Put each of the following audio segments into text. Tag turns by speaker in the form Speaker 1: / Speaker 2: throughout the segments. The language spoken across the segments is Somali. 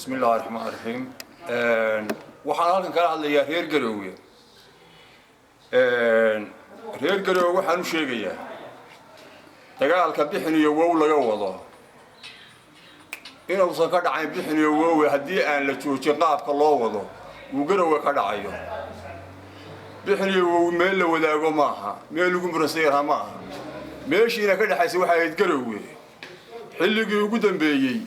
Speaker 1: بسم الله الرحمن الرحيم. waxaan halkan kala hadlayaa reer Garowe. reer Garowe waxaan u sheegayaa dagaalka bixinayo wow laga wado inuu soo ka dhacay bixinayo wow hadii aan la joojin qaabka loo wado uu Garowe ka dhacayo bixinayo wow meel la wadaago maaha meel ugu murasayra maaha meeshiina ka dhaxaysa waxa ay Garowe xilligii ugu dambeeyay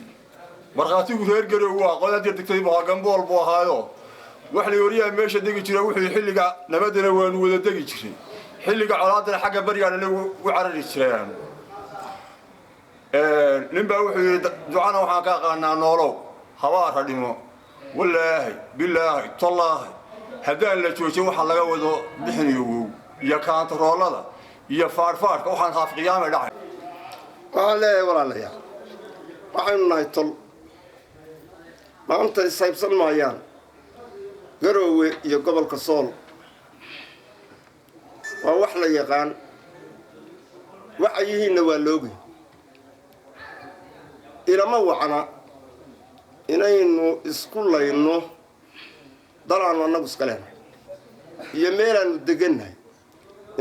Speaker 1: marqaatigu reer Garowe waa qodad degtay baa gambool buu ahaayo wax la yoriyaa meesha degi jiray wuxuu xilliga nabadana waan wada degi jiray xilliga colaadana xagga bariyaana lagu carari jireen nimba wuxuu ducana waxaan ka qaanaa noolow habaar hadhimo wallaahi billaahi tallaahi hadaan la joojin waxa laga wado bixinayo iyo kaantaroolada iyo faarfaarka waxaan haaf qiyaamay dhacay
Speaker 2: walaalayaal waxaanu nahay tol maanta isaybsan maayaan Garowe iyo gobolka Sool waa wax la yaqaan waxa waa loogi ilama wacna inaynu isku layno dalaan anagu iska leenahay iyo meelaanu degannahay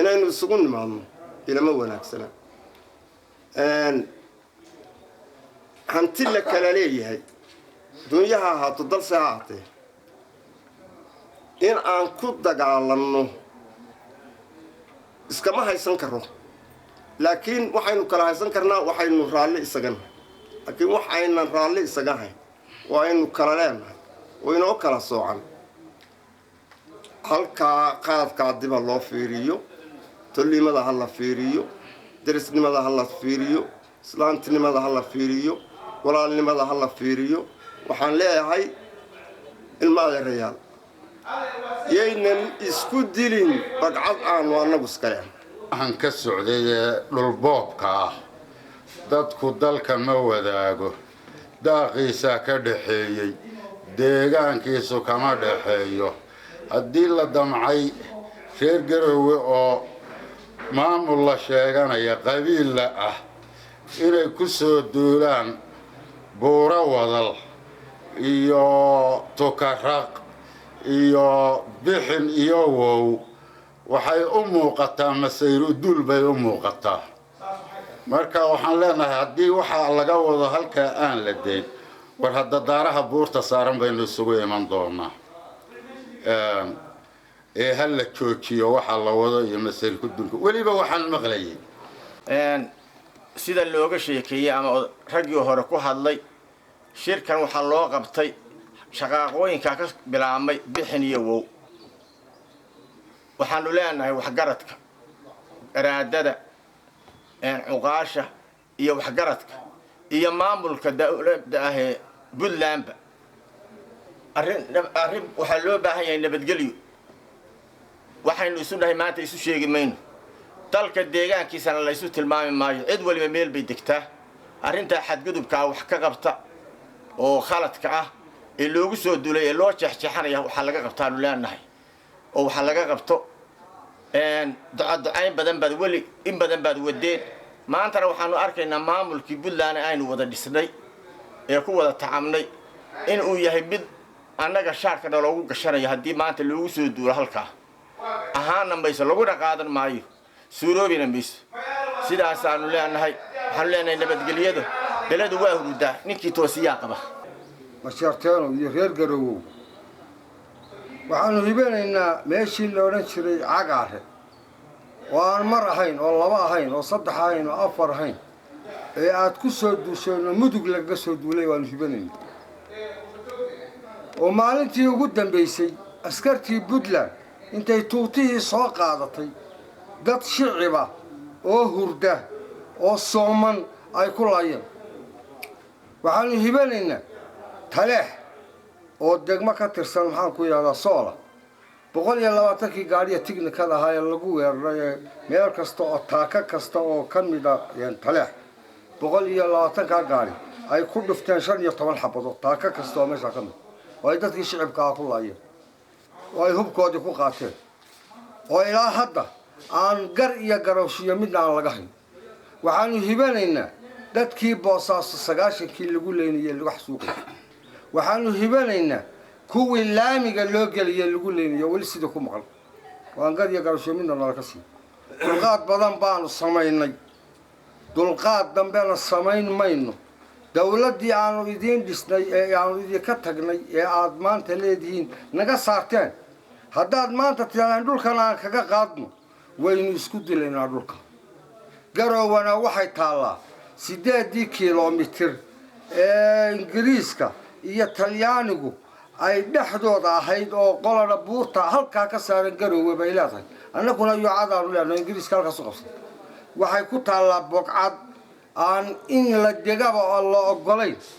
Speaker 2: inaynu isugu nimaadno ilama wanaagsana hanti la kala leeyahay dunyaha haato dalse haatee in aan ku dagaalanno iskama haysan karo laakiin waxaynu kala haysan karnaa waxaynu raalli isagan laakiin waxaynan raalli isaga hayn waaynu kala leenahay waynoo kala soocan halkaa qaadkaa diba loo fiiriyo tollimada ha la fiiriyo darisnimada ha la fiiriyo islaantinimada ha la fiiriyo walaalnimada ha la fiiriyo waxaan leeyahay ilmaada reeyal yeynan isku dilin bagcad aan anagu iska leh
Speaker 3: waxaan ka socday dhulboobka dadku dalka ma wadaago daaqiisa ka dhaxeeyay deegaankiisu kama dhaxeeyo haddii la damcay reer Garowe oo maamul la sheeganaya qabiil ah inay ku soo duulaan buura wadal iyo tokaraq iyo bixin iyo wow waxay u muuqataa masayru dul bay u muuqataa marka waxaan leenahay haddii waxa laga wado halka aan la deyn war hadda daaraha buurta saaran baynu isugu iman doonaa hal la joojiyo waxa la wado iyo masayru dulka waliba waxaan maqlayay
Speaker 4: sida looga sheekeeyay ama raggii hore ku hadlay shirkan waxa loo qabtay shaqaaqooyinka ka bilaabmay bixin iyo wow waxaanu leenahay waxgaradka araadada cuqaasha iyo waxgaradka iyo maamulka dawladda Puntland arrin waxa loo baahan yahay nabadgelyo waxaynu isu dhahay maanta isu sheegi mayno dalka deegaankiisana la isu tilmaami maayo cid waliba meel bay degtaa arrinta xadgudubka wax ka qabta oo khaladka ah ee loogu soo dulay ee loo jeexjeexanaya waxa laga qabtaanu leenahay oo waxa laga qabto ducayn badan baad wali in badan baad wadeen maantana waxaanu arkaynaa maamulkii Puntland aynu wada dhisnay ee ku wada tacamnay in uu yahay mid annaga shaarka loogu gashanayo haddii maanta loogu soo duulo halkaa ahaana mayso lagu dhaqaadan maayo suuroobina mayso sidaas aanu leenahay waxaanu leenahay nabadgelyada beladu waa hurdaa ninkii toosiyaa qaba
Speaker 5: masharteeno iyo reer Garowe waxaanu hibanaynaa meeshii la oran jiray cagaare oo aan mar ahayn oo laba ahayn oo saddex ahayn oo afar ahayn ee aad ku soo duusheen mudug laga soo duulay waanu hibanaynaa oo maalintii ugu dambeysay askartii Puntland intay tuutihii soo qaadatay dad shiciba oo hurda oo sooman ay ku laayeen waxaanu hibanaynaa taleex oo degmo ka tirsan maxaan ku yiraahdaa Soola 120 gaariya tiknikada ahaa ee lagu weeraray meel kasta oo taaka kasta oo kamid ah taleex 120 gaari ay ku dhufteen 15 xabadood taaka kasta oo meesha kamid oo ay dadkii shicibka ku laayeen oo ay hubkoodii ku qaateen oo ilaa hadda aan gar iyo garowshiyo midna aan laga hayn waxaanu hibanaynaa dadkii Boosaaso 90kii lagu leynayay lagu xasuuqay waxaanu hibanaynaa kuwii laamiga loo geliyay lagu leeyahay wali sida ku maqan waan qad iyo garashoominna nala ka sii dulqaad badan baanu samaynay dulqaad dambena samayn mayno dawladdii aanu idiin dhisnay ee aanu idinka tagnay ee aad maanta leedihiin naga saarteen haddaad maanta tidhahdaan dhulkan aan kaga qaadno waynu isku dilaynaa dhulka garoowana waxay taallaa 8 kiiloomitir ee ingiriiska iyo talyaanigu ay dhexdooda ahayd oo qolana buurta halkaa ka saaran garoowe bay leedahay annaguna yuucadaanu leenahay ingiriiska halkaas u qabsay waxay ku taallaa bogcad aan in la degaba oo la ogolayn